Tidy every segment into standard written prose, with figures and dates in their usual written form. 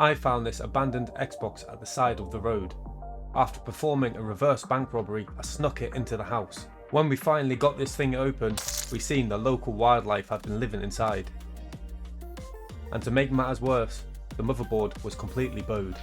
I found this abandoned Xbox at the side of the road. After performing a reverse bank robbery, I snuck it into the house. When we finally got this thing open, we seen the local wildlife had been living inside. And to make matters worse, the motherboard was completely bowed.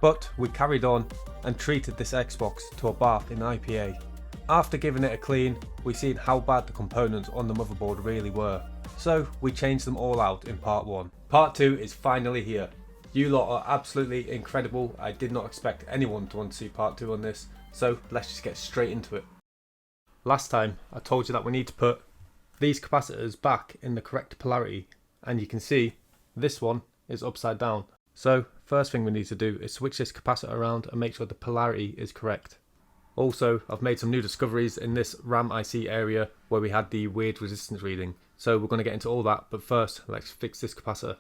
But we carried on and treated this Xbox to a bath in IPA. After giving it a clean, we seen how bad the components on the motherboard really were. So we changed them all out in part 1. Part 2 is finally here. You lot are absolutely incredible. I did not expect anyone to want to see part 2 on this, so let's just get straight into it. Last time I told you that we need to put these capacitors back in the correct polarity, and you can see this one is upside down. So first thing we need to do is switch this capacitor around and make sure the polarity is correct. Also, I've made some new discoveries in this RAM IC area where we had the weird resistance reading. So we're going to get into all that, but first let's fix this capacitor.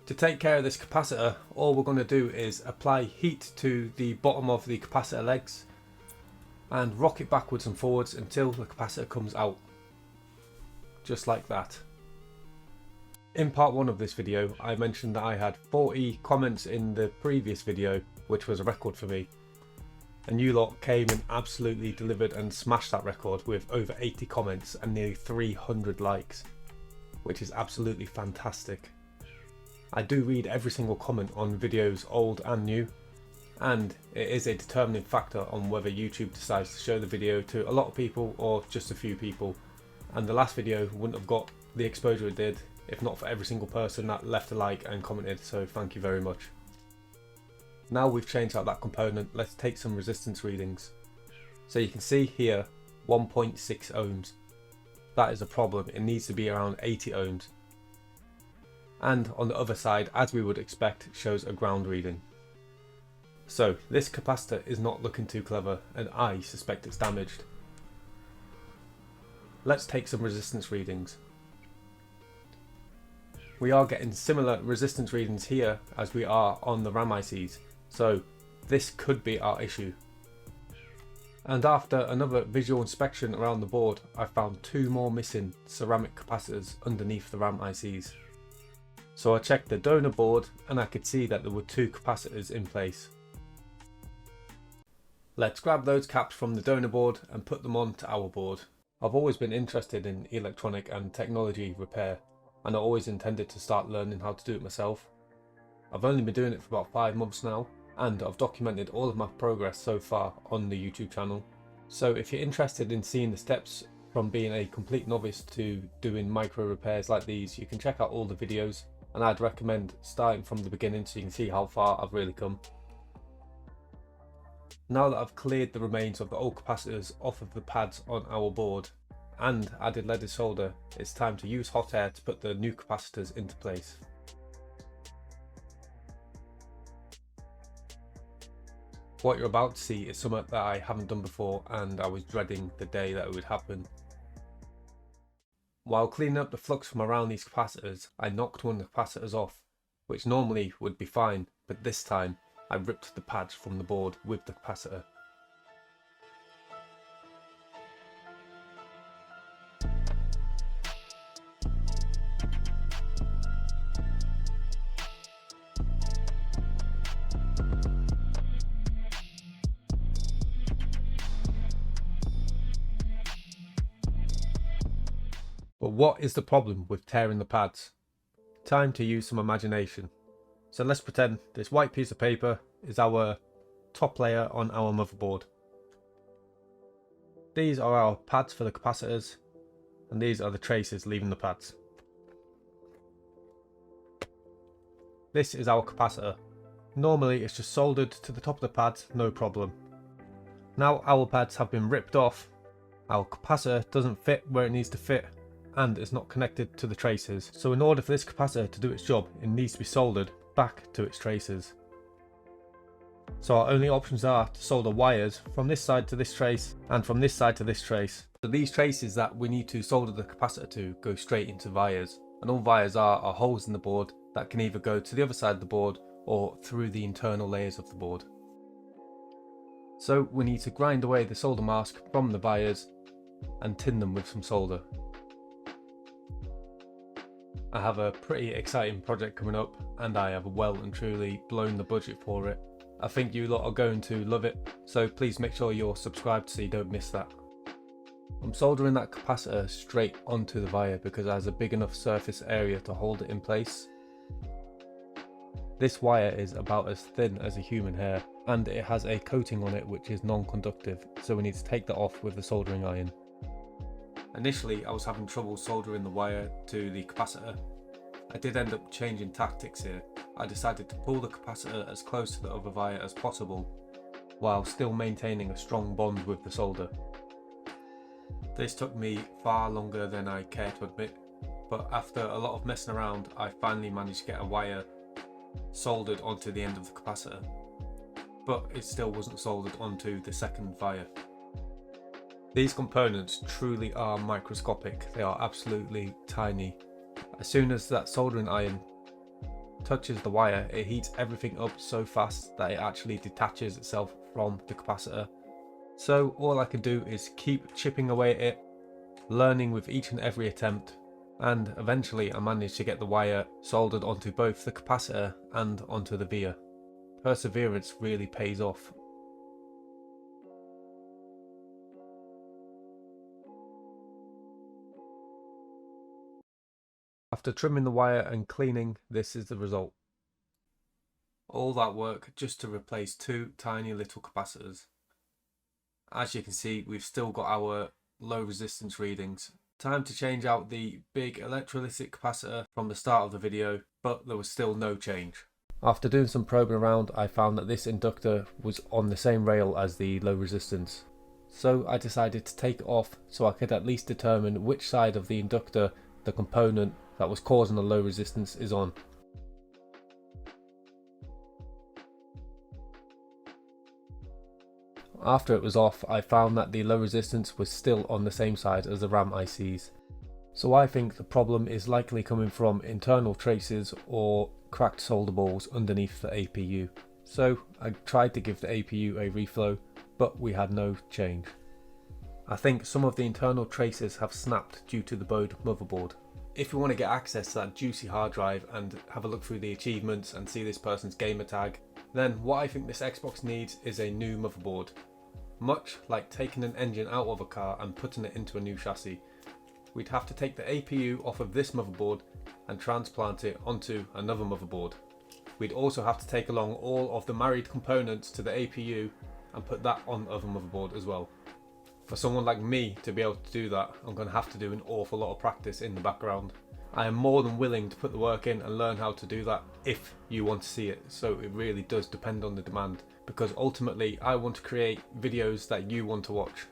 To take care of this capacitor, all we're going to do is apply heat to the bottom of the capacitor legs and rock it backwards and forwards until the capacitor comes out. Just like that. In part 1 of this video, I mentioned that I had 40 comments in the previous video, which was a record for me. And you lot came and absolutely delivered and smashed that record with over 80 comments and nearly 300 likes, which is absolutely fantastic. I do read every single comment on videos old and new, and it is a determining factor on whether YouTube decides to show the video to a lot of people or just a few people. And the last video wouldn't have got the exposure it did if not for every single person that left a like and commented, so thank you very much. Now we've changed out that component, let's take some resistance readings. So you can see here 1.6 ohms. That is a problem, it needs to be around 80 ohms. And on the other side, as we would expect, shows a ground reading. So this capacitor is not looking too clever and I suspect it's damaged. Let's take some resistance readings. We are getting similar resistance readings here as we are on the RAM ICs, so this could be our issue. And after another visual inspection around the board, I found 2 more missing ceramic capacitors underneath the RAM ICs. So I checked the donor board and I could see that there were 2 capacitors in place. Let's grab those caps from the donor board and put them onto our board. I've always been interested in electronic and technology repair, and I always intended to start learning how to do it myself. I've only been doing it for about 5 months now, and I've documented all of my progress so far on the YouTube channel. So if you're interested in seeing the steps from being a complete novice to doing micro repairs like these, you can check out all the videos, and I'd recommend starting from the beginning so you can see how far I've really come. Now that I've cleared the remains of the old capacitors off of the pads on our board and added leaded solder, it's time to use hot air to put the new capacitors into place. What you're about to see is something that I haven't done before and I was dreading the day that it would happen. While cleaning up the flux from around these capacitors, I knocked one of the capacitors off, which normally would be fine, but this time I ripped the pads from the board with the capacitor. But what is the problem with tearing the pads? Time to use some imagination. So let's pretend this white piece of paper is our top layer on our motherboard. These are our pads for the capacitors, and these are the traces leaving the pads. This is our capacitor. Normally it's just soldered to the top of the pads, no problem. Now our pads have been ripped off, our capacitor doesn't fit where it needs to fit, and it's not connected to the traces. So in order for this capacitor to do its job, it needs to be soldered back to its traces. So our only options are to solder wires from this side to this trace and from this side to this trace. So these traces that we need to solder the capacitor to go straight into vias, and all vias are holes in the board that can either go to the other side of the board or through the internal layers of the board. So we need to grind away the solder mask from the vias and tin them with some solder. I have a pretty exciting project coming up and I have well and truly blown the budget for it. I think you lot are going to love it, so please make sure you're subscribed so you don't miss that. I'm soldering that capacitor straight onto the wire because it has a big enough surface area to hold it in place. This wire is about as thin as a human hair and it has a coating on it which is non-conductive, so we need to take that off with the soldering iron. Initially I was having trouble soldering the wire to the capacitor. I did end up changing tactics here. I decided to pull the capacitor as close to the other wire as possible while still maintaining a strong bond with the solder. This took me far longer than I care to admit, but after a lot of messing around I finally managed to get a wire soldered onto the end of the capacitor, but it still wasn't soldered onto the second wire. These components truly are microscopic, they are absolutely tiny. As soon as that soldering iron touches the wire, it heats everything up so fast that it actually detaches itself from the capacitor. So all I can do is keep chipping away at it, learning with each and every attempt, and eventually I managed to get the wire soldered onto both the capacitor and onto the via. Perseverance really pays off. After trimming the wire and cleaning, this is the result. All that work just to replace two tiny little capacitors. As you can see, we've still got our low resistance readings. Time to change out the big electrolytic capacitor from the start of the video, but there was still no change. After doing some probing around, I found that this inductor was on the same rail as the low resistance. So I decided to take it off so I could at least determine which side of the inductor the component that was causing the low resistance is on. After it was off, I found that the low resistance was still on the same side as the RAM ICs. So I think the problem is likely coming from internal traces or cracked solder balls underneath the APU. So I tried to give the APU a reflow, but we had no change. I think some of the internal traces have snapped due to the bowed motherboard. If you want to get access to that juicy hard drive and have a look through the achievements and see this person's gamer tag, then what I think this Xbox needs is a new motherboard. Much like taking an engine out of a car and putting it into a new chassis. We'd have to take the APU off of this motherboard and transplant it onto another motherboard. We'd also have to take along all of the married components to the APU and put that on the other motherboard as well. For someone like me to be able to do that, I'm going to have to do an awful lot of practice in the background. I am more than willing to put the work in and learn how to do that if you want to see it, so it really does depend on the demand, because ultimately I want to create videos that you want to watch.